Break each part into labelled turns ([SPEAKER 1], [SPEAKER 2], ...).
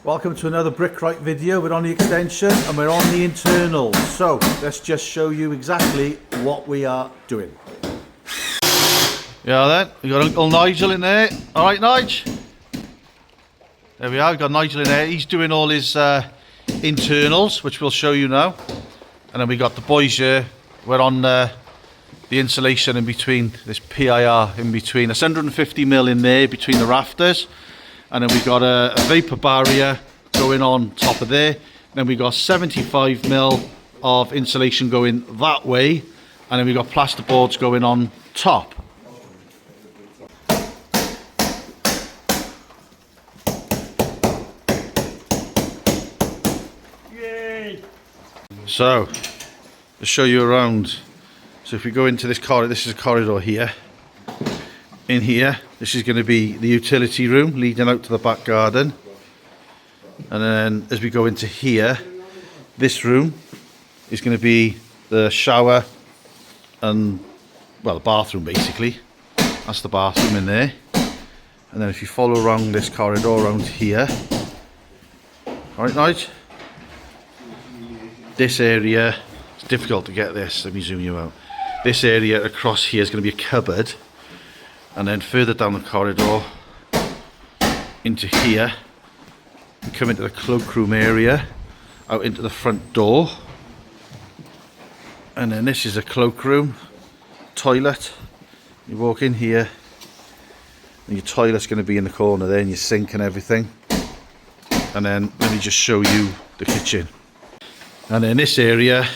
[SPEAKER 1] Welcome to another Brickright video. We're on the extension and we're on the internals. So let's just show you exactly what we are doing.
[SPEAKER 2] Yeah then, we got Uncle Nigel in there. Alright Nigel? There we are, we've got Nigel in there. He's doing all his internals, which we'll show you now. And then we got the boys here. We're on the insulation in between, this PIR in between. There's 150mm in there between the rafters. And then we got a vapour barrier going on top of there. Then we got 75mm of insulation going that way. And then we got plasterboards going on top.
[SPEAKER 1] Yay!
[SPEAKER 2] So, to show you around. So if we go into this corridor, this is a corridor here. In here, this is going to be the utility room leading out to the back garden. And then as we go into here, this room is going to be the shower and, well, the bathroom basically. That's the bathroom in there. And then if you follow around this corridor around here, alright Nigel? This area, it's difficult to get this, let me zoom you out. This area across here is going to be a cupboard. And then further down the corridor into here, we come into the cloakroom area, out into the front door. And then this is a cloakroom, toilet. You walk in here, and your toilet's going to be in the corner there, and your sink and everything. And then let me just show you the kitchen. And then this area,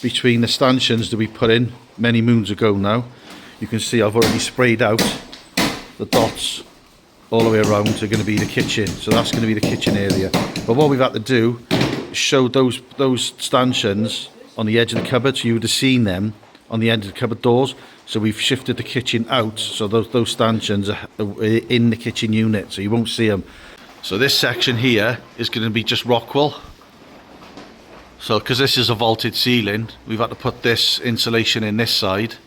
[SPEAKER 2] between the stanchions that we put in many moons ago now, you can see I've already sprayed out the dots all the way around are going to be the kitchen. So that's going to be the kitchen area. But what we've had to do is show those stanchions on the edge of the cupboard, so you would have seen them on the end of the cupboard doors. So we've shifted the kitchen out, so those stanchions are in the kitchen unit, so you won't see them. So this section here is going to be just Rockwool. So because this is a vaulted ceiling, we've had to put this insulation in this side.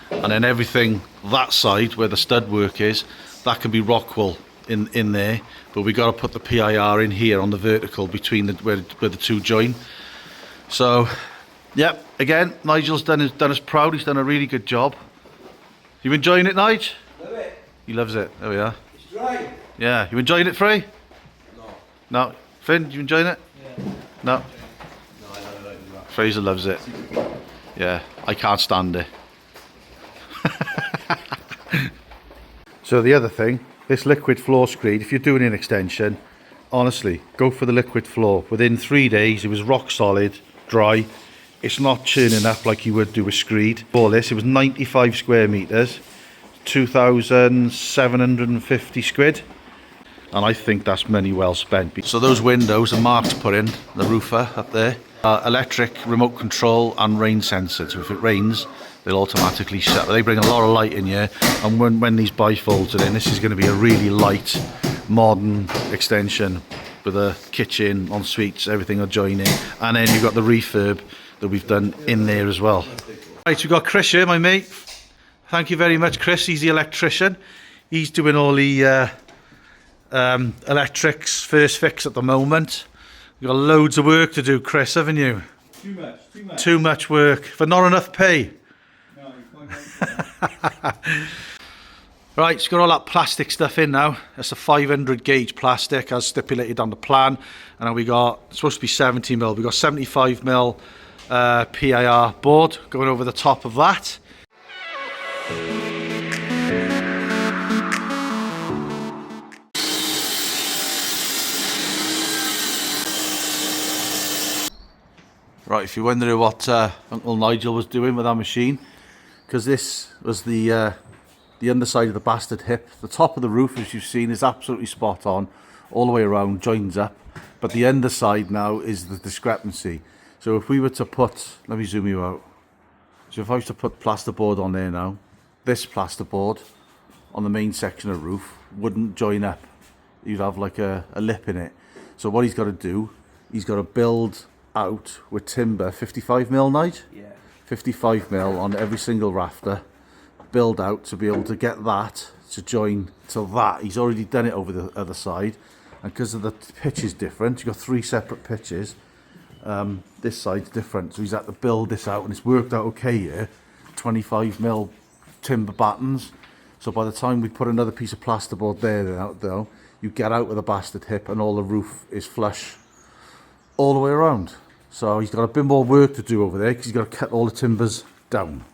[SPEAKER 2] And then everything that side where the stud work is, that can be Rockwool in there, but we got to put the PIR in here on the vertical between where the two join. So yeah, again, Nigel's done us proud. He's done a really good job. You enjoying it, Nigel?
[SPEAKER 3] Love it.
[SPEAKER 2] He loves it. There we are.
[SPEAKER 3] It's dry.
[SPEAKER 2] Yeah, you enjoying it, Frey?
[SPEAKER 3] No.
[SPEAKER 2] No. Finn, you enjoying it?
[SPEAKER 3] Yeah.
[SPEAKER 2] No.
[SPEAKER 3] No, I don't like that.
[SPEAKER 2] Fraser loves it. Yeah, I can't stand it. So the other thing, this liquid floor screed, if you're doing an extension, honestly, go for the liquid floor. Within 3 days, it was rock solid, dry. It's not churning up like you would do with screed. For this, it was 95 square metres, 2,750 squid. And I think that's money well spent. So those windows are Mark's put in, the roofer up there. Electric, remote control and rain sensor. So if it rains, they'll automatically shut. They bring a lot of light in here, and when these bifolds are in, this is going to be a really light, modern extension with a kitchen, en suites, everything will join in. And then you've got the refurb that we've done in there as well. Right, we've got Chris here, my mate. Thank you very much, Chris. He's the electrician. He's doing all the electrics first fix at the moment. You've got loads of work to do, Chris, haven't you?
[SPEAKER 3] Too much.
[SPEAKER 2] Too much work for not enough pay.
[SPEAKER 3] No, you're quite right.
[SPEAKER 2] Right, it's got all that plastic stuff in now. That's a 500 gauge plastic as stipulated on the plan. And then we got, it's supposed to be 70mm. We got 75mm PIR board going over the top of that. Right, if you're wondering what Uncle Nigel was doing with our machine, because this was the underside of the bastard hip. The top of the roof, as you've seen, is absolutely spot on, all the way around, joins up. But the underside now is the discrepancy. So if we were to put, let me zoom you out. So if I was to put plasterboard on there now, this plasterboard on the main section of roof wouldn't join up. You'd have like a lip in it. So what he's got to do, he's got to build out with timber, 55mm, Nigel?
[SPEAKER 3] Yeah.
[SPEAKER 2] 55mm on every single rafter, build out to be able to get that to join to that. He's already done it over the other side, and because of the pitch is different, you've got 3 separate pitches. This side's different, so he's had to build this out, and it's worked out okay here. 25mm timber battens, so by the time we put another piece of plasterboard there though, you get out with a bastard hip and all the roof is flush all the way around. So he's got a bit more work to do over there because he's got to cut all the timbers down.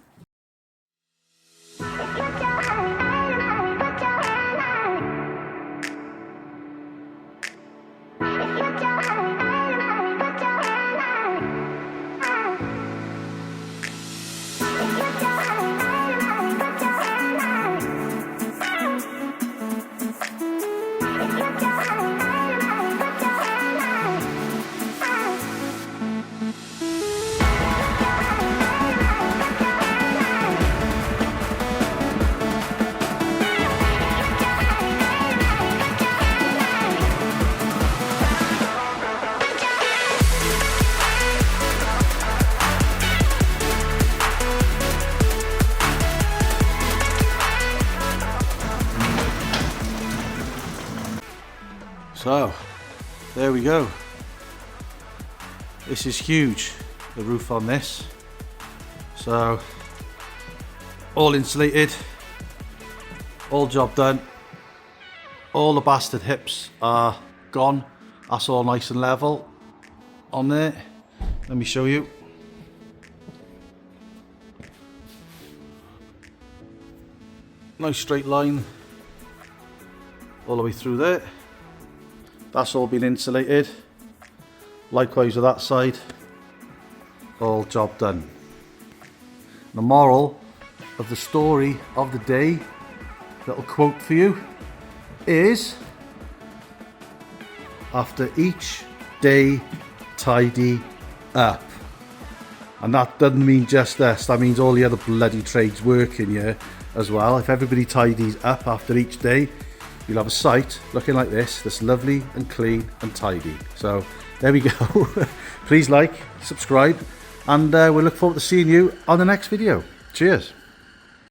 [SPEAKER 2] So, there we go. This is huge, the roof on this. So, all insulated, all job done. All the bastard hips are gone. That's all nice and level on there. Let me show you. Nice straight line all the way through there. That's all been insulated. Likewise with that side. All job done. The moral of the story of the day, little quote for you, is after each day tidy up. And that doesn't mean just us, that means all the other bloody trades working here as well. If everybody tidies up after each day, you'll have a site looking like this, that's lovely and clean and tidy. So there we go. Please like, subscribe, and we'll look forward to seeing you on the next video. Cheers.